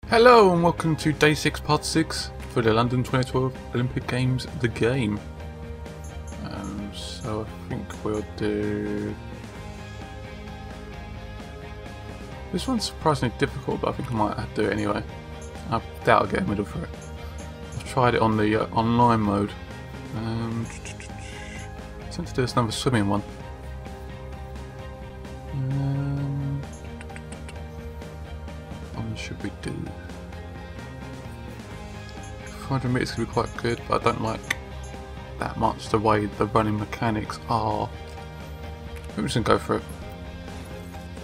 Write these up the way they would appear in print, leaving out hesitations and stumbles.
Hello and welcome to Day 6 Part 6 for the London 2012 Olympic Games, the game. So I think we'll do... This one's surprisingly difficult, but I think I might have to do it anyway. I doubt I'll get a medal for it. I've tried it on the online mode. I tend to do another swimming one. What should we do? 500 meters could be quite good, but I don't like that much the way the running mechanics are. I'm just gonna go for it.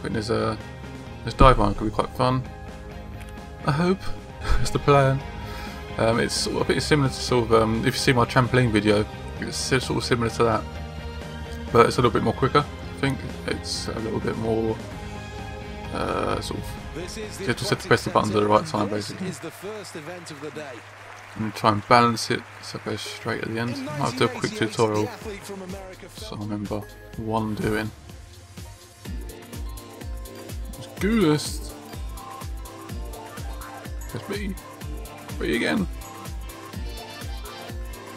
I think this dive one could be quite fun. I hope. That's the plan. It's sort of a bit similar to sort of if you see my trampoline video, it's sort of similar to that, but it's a little bit more quicker. I think it's a little bit more sort of. You just have to press the buttons at the right time, basically. And try and balance it so it goes straight at the end. I might do a quick tutorial so I remember what I'm doing. Let's do this. Press B. B again.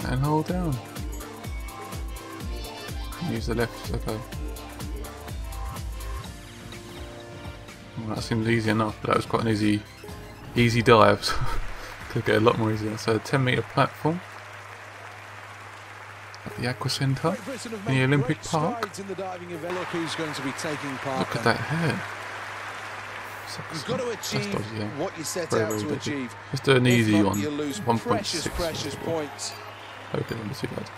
And hold down. Use the left, okay. Well, that seems easy enough, but that was quite an easy dive. So could get a lot more easier. So a 10-metre platform at the Aqua Centre in the Olympic Park. Look at that hair. You've got to achieve what you set out to achieve. Let's do an easy one. You lose 1.6 precious points. Okay, not too bad.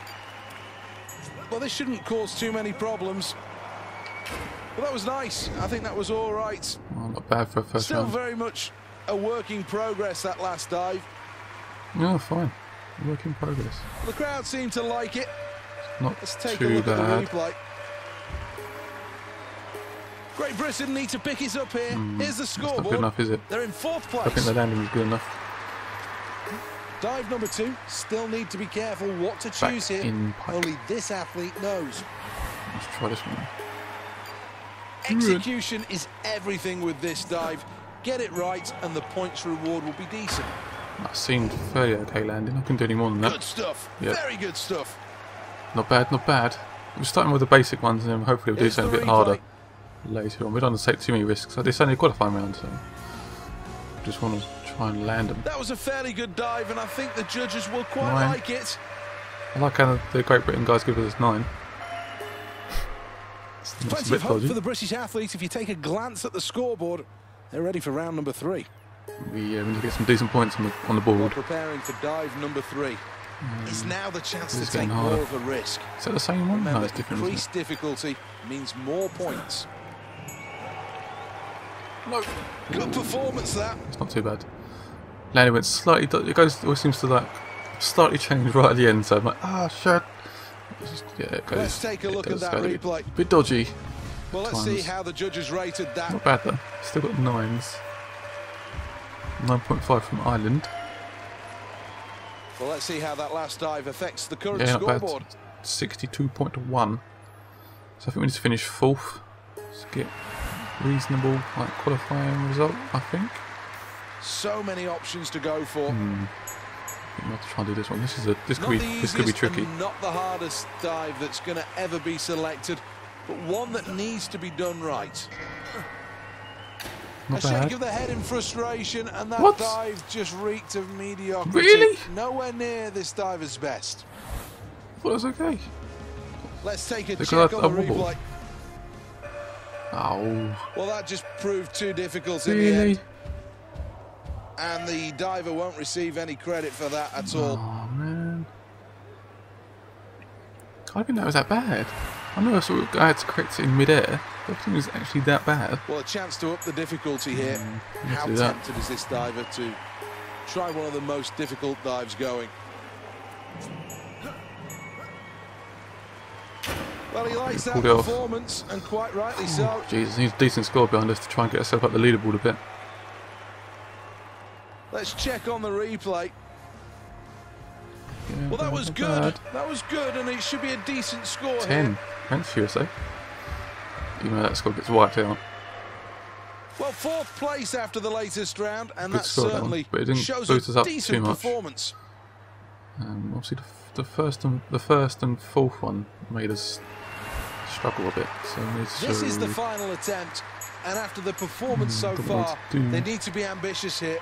Well, this shouldn't cause too many problems. Well, that was nice. I think that was all right. Well, not bad for a first Still round. very much a work in progress, that last dive. No, fine. Work in progress. The crowd seemed to like it. Not Let's take too a look bad. at the replay. Great Britain need to pick it up here. Here's the That's scoreboard. not good enough, is it? They're in 4th place. I think the landing is good enough. Dive number 2. Still need to be careful what to choose here. Only this athlete knows. Let's try this one. Execution is everything with this dive. Get it right and the points reward will be decent. That seemed fairly okay landing. I couldn't do any more than that. Good stuff. Yep. Very good stuff. Not bad, not bad. We're starting with the basic ones and then hopefully we'll do something a bit harder later on. We don't want to take too many risks. It's only a qualifying round, so just want to try and land them. That was a fairly good dive and I think the judges will quite like it. I like how the Great Britain guys give us 9. Plenty of hope for the British athletes. If you take a glance at the scoreboard, they're ready for round number 3. We need to get some decent points on the board. We're preparing for dive number 3. It's now the chance to take harder. more of a risk. Is that the same one? Remember, No, it's different. Increased difficulty means more points. No, good performance that. It's not too bad. Landing went slightly. It always seems to like slightly change right at the end. So I'm like, ah, shit. Yeah, it goes. Let's take a look at that replay. A bit dodgy. Well, let's see how the judges rated that. Not bad though. Still got 9s. 9.5 from Ireland. Well, let's see how that last dive affects the current not scoreboard. bad. 62.1. So I think we need to finish 4th. Let's get reasonable qualifying result. I think. So many options to go for. I think we'll have to try and do this one. This could be tricky. Not the hardest dive that's going to ever be selected, but one that needs to be done right. Not a bad. shake of the head in frustration, and that dive just reeked of mediocrity. Really? Nowhere near this diver's best. I thought it was okay. Let's take a check on the replay. Oh. Well, that just proved too difficult in the end. And the diver won't receive any credit for that at all. Oh, man. I didn't think that was that bad. I know I had to correct it in mid-air, but I think it was actually that bad. Well, a chance to up the difficulty here. How tempted is this diver to try one of the most difficult dives going? Well, he likes that performance, and quite rightly so. Jesus, needs a decent score behind us to try and get herself up the leaderboard a bit. Let's check on the replay. Yeah, well, that was good. That was good, and it should be a decent score 10. here. Thanks, USA. Even though that score gets wiped out. Well, 4th place after the latest round, and Good that score, certainly but it didn't shows boost us a up too decent much. performance. Obviously, the first and 4th one made us struggle a bit. So we need to This is the final attempt, and after the performance so far, they need to be ambitious here.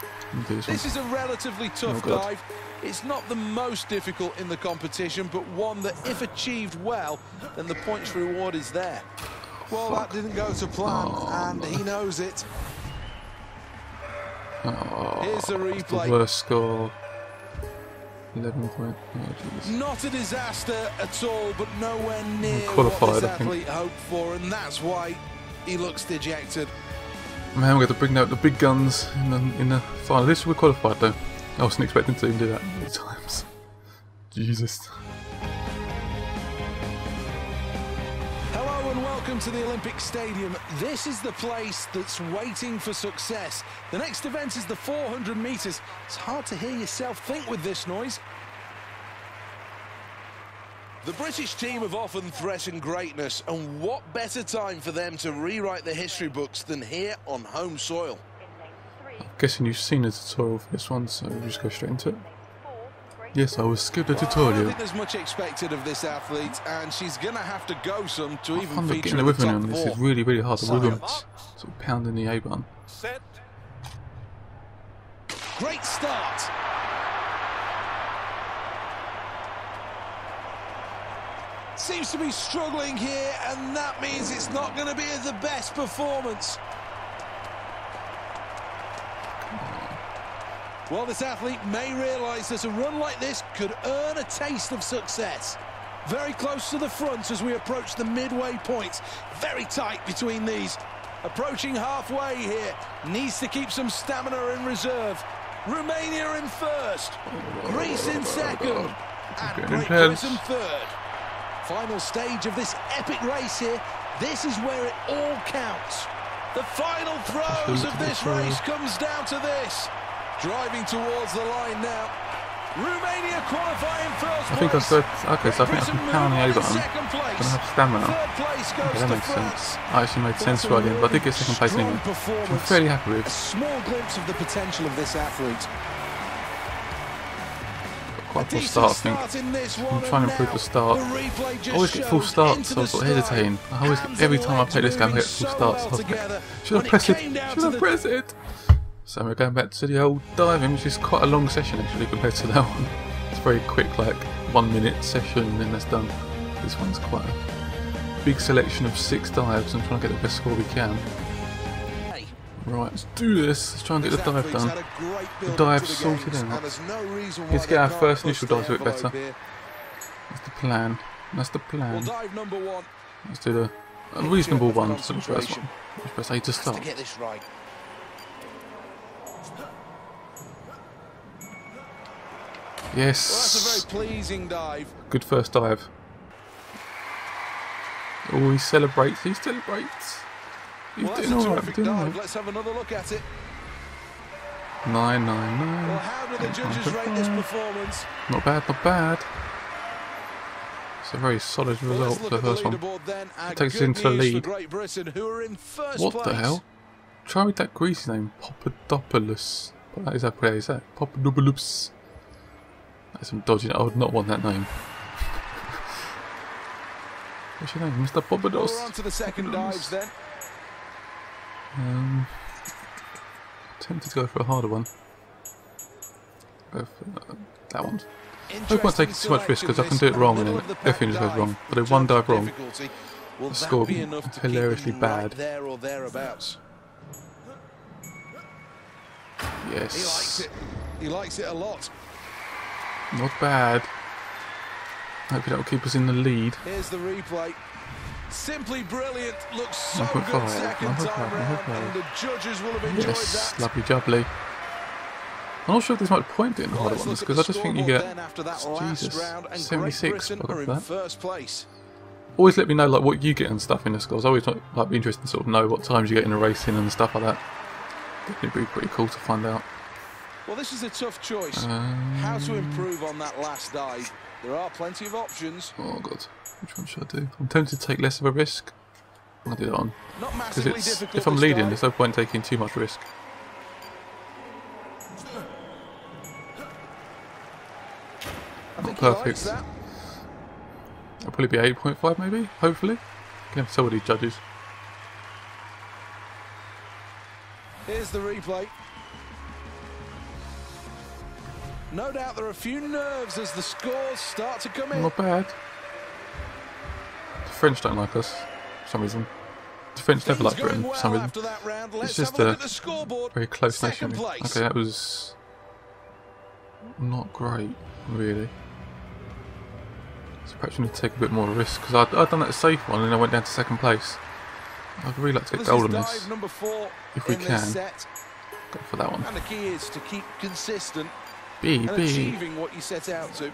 This is a relatively tough dive. It's not the most difficult in the competition, but one that, if achieved well, then the points reward is there. Well, that didn't go to plan, and he knows it. Here's the replay. The worst score. 11 points. Oh, not a disaster at all, but nowhere near qualified, what this athlete hoped for, and that's why he looks dejected. Man, we're going to bring out the big guns in the final. At least we're qualified, though. I wasn't expecting to even do that many times. Jesus. Hello and welcome to the Olympic Stadium. This is the place that's waiting for success. The next event is the 400 metres. It's hard to hear yourself think with this noise. The British team have often threatened greatness, and what better time for them to rewrite the history books than here on home soil? I'm guessing you've seen the tutorial for this one, so we'll just go straight into it. Yes, I will skip the tutorial. I don't think there's much expected of this athlete, and she's going to have to go some to even feature getting in the the top rhythm on this four. is really hard. The rhythm, sort of pounding the A button. Set. Great start. Seems to be struggling here, and that means it's not going to be the best performance. Well, this athlete may realise that a run like this could earn a taste of success. Very close to the front as we approach the midway point. Very tight between these. Approaching halfway here. Needs to keep some stamina in reserve. Romania in first. Greece in second. And Great Britain third. Final stage of this epic race here. This is where it all counts. The final throes of this race comes down to this. Driving towards the line now. Romania qualifying first. I think I said, okay, so I think I can pound the A button. I'm going to have stamina. Okay, that makes sense. I actually made sense right in, but I did get second place anyway, which I'm fairly happy with. A small glimpse of the potential of this athlete. Quite a full start, I think. I'm trying to improve the start. I always get full starts, so I was sort of hesitating. I always get, every time I play this game, I get full starts. I was like, should I press it? Should I press it? So we're going back to the old diving, which is quite a long session actually compared to that one. It's very quick, like 1 minute session and then that's done. This one's quite a big selection of 6 dives and trying to get the best score we can. Right, let's do this. Let's try and get the dive done. The dive sorted out. Let's get our first initial dive a bit better. That's the plan. That's the plan. Let's do a reasonable one for the first one. Which best aid to start. Yes. Well, that's a very pleasing dive. Good first dive. Oh, he celebrates. He celebrates. He's doing alright. Doing alright. Let's have another look at it. 999. Well, how do the judges rate this performance? Not bad, not bad. It's a very solid result for the first one. It takes us into the lead. What the hell? Try with that greasy name, Papadopoulos. What is that? What is that? Papadopoulos. That's some dodgy. I would not want that name. What's your name, Mr. Papados? We're on to the second dives then. Tempted to go for a harder one. Go for that one. I won't take too much risk because I can do it wrong and then everything just goes wrong. But if one dive wrong, the score will be hilariously bad. Yes. He likes it a lot. Not bad. Hopefully that will keep us in the lead. Here's the replay. Simply brilliant. Looks so 1.5, good second time round, 1.5. and the judges will have enjoyed that. Lovely jubbly. I'm not sure if there's much point in the harder ones because I just think you get Jesus 76. I got that. First place. Always let me know like what you get and stuff in the scores. I always like be interested to sort of know what times you get in the racing and stuff like that. It'd be pretty cool to find out. Well, this is a tough choice. How to improve on that last dive? There are plenty of options. Oh god, which one should I do? I'm tempted to take less of a risk. I'll do that one. Not Because massively difficult. if I'm leading, there's no point taking too much risk. Not perfect. It'll probably be 8.5 maybe, hopefully. Can have to tell what these judges. Here's the replay. No doubt there are a few nerves as the scores start to come in. Not bad. The French don't like us for some reason. The French never like Britain for some reason. It's just a very close nation. Okay, that was not great, really. So perhaps we need to take a bit more risk, because I'd done that safe one and I went down to second place. I'd really like to get gold on this, if we can. Go for that one. And the key is to keep consistent B. achieving what you set out to.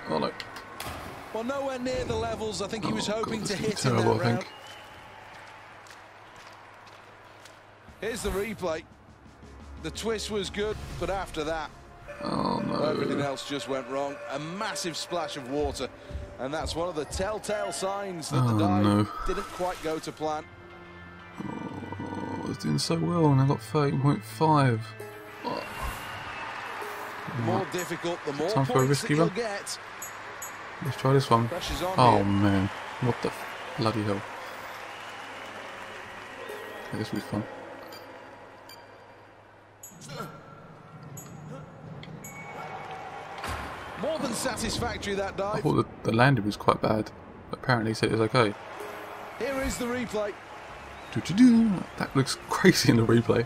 Oh no. Well, nowhere near the levels I think he was hoping to hit in terrible, that round. Here's the replay. The twist was good, but after that, oh no. everything else just went wrong. A massive splash of water, and that's one of the telltale signs that the dive didn't quite go to plan. Oh, I was doing so well, and I got 13.5. Oh. The more difficult, the more Time for a risky you'll run. get. Let's try this one. Oh man, what the bloody hell. Okay, this will be fun. More than satisfactory, that dive. I thought the landing was quite bad. Apparently he said it was okay. Here is the replay. That looks crazy in the replay.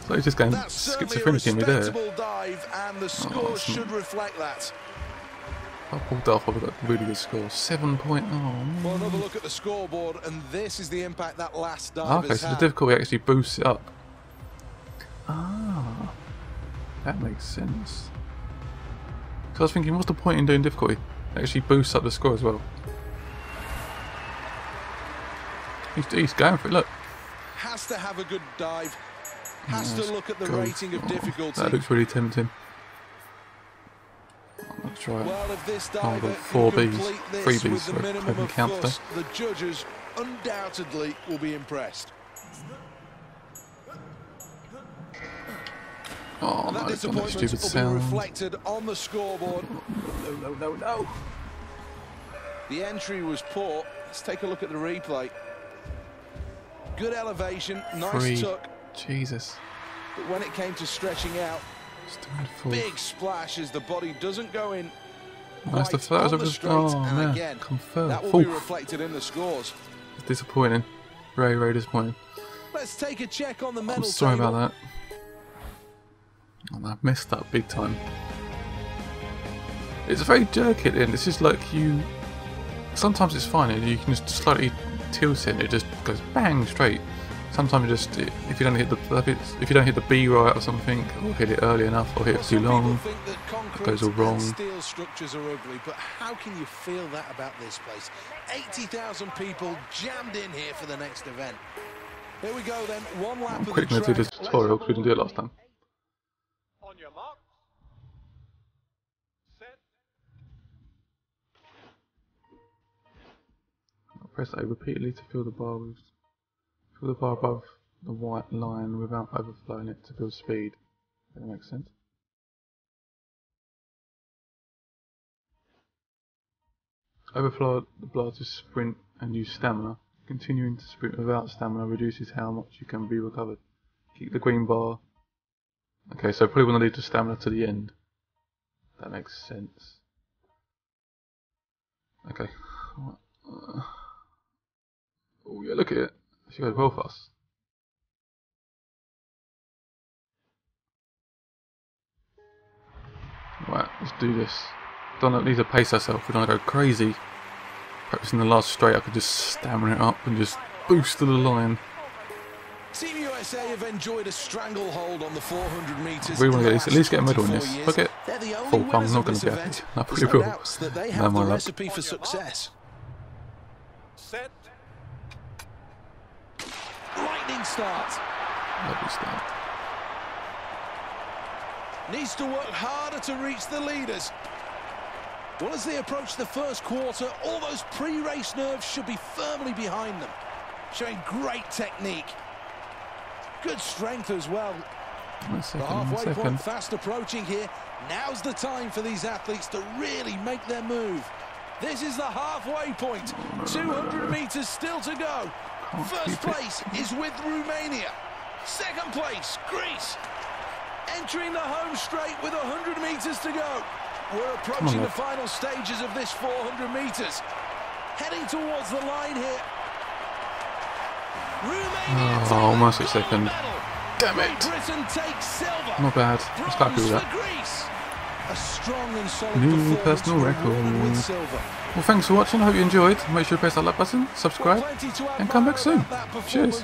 So he's just going schizophrenic in me there. Dive, and the score should reflect that. I pulled off, I've got a really good score. 7 point. Oh, well, another look at the scoreboard, and this is the impact that last dive okay, has so had. the difficulty actually boosts it up. Ah, that makes sense. Because I was thinking, what's the point in doing difficulty? It actually boosts up the score as well. He's going for it, look. Has to have a good dive. Has to look at the rating of difficulty. That looks really tempting. Let's try it. Well, if this diver got 4 can Bs, complete 3 this Bs with the for minimum of count fuss, the judges undoubtedly will be impressed. Oh And that no, it's done that disappointment stupid will sound. be reflected on the scoreboard. No. The entry was poor. Let's take a look at the replay. Good elevation, nice tuck. Jesus. But when it came to stretching out, big splash as the body doesn't go in. Nice the first of the oh man, again, confirmed. that will be reflected in the scores. It's disappointing. Very, very disappointing. Let's take a check on the medal table. Sorry about that. Oh, I've messed up big time. It's very jerky at the end. It's just like you. Sometimes it's fine and you can just slightly tilt it and it just goes bang straight. Sometimes it just, if you don't hit the B right or something, or hit it early enough, or hit it too long, it goes all wrong. Steel structures are ugly, but how can you feel that about this place? 80,000 people jammed in here for the next event. Here we go then. One lap of the track. I'm quickly going to do this tutorial because we didn't do it last time. On your mark. Set. I'll press A repeatedly to fill the bar above the white line without overflowing it to build speed. Does that make sense? Overflow the blood to sprint and use stamina. Continuing to sprint without stamina reduces how much you can be recovered. Keep the green bar. Okay, so probably want to leave the stamina to the end. That makes sense. Okay. Oh yeah, look at it. She goes well fast. Right, let's do this. Don't need to pace ourselves, we don't want to go crazy. Perhaps in the last straight I could just stamina it up and just boost to the line. Team USA have enjoyed a stranglehold on the 400 metres. We want to get this, at least get a medal in this. If I get full, I'm not going to be happy. I probably will. That they have the recipe for success. Set. Lightning start. Lovely start. Needs to work harder to reach the leaders. Well, as they approach the first quarter, all those pre-race nerves should be firmly behind them, showing great technique. Good strength as well. The halfway point fast approaching here. Now's the time for these athletes to really make their move. This is the halfway point. 200 meters still to go. First place is with Romania. Second place, Greece. Entering the home straight with 100 meters to go. We're approaching the final stages of this 400 meters. Heading towards the line here. Romania almost a second. Damn it. Britain takes silver. Not bad. Let's go with that. A strong and solid New personal record. Well, thanks for watching. I hope you enjoyed. Make sure to press that like button, subscribe, and come back soon. Cheers.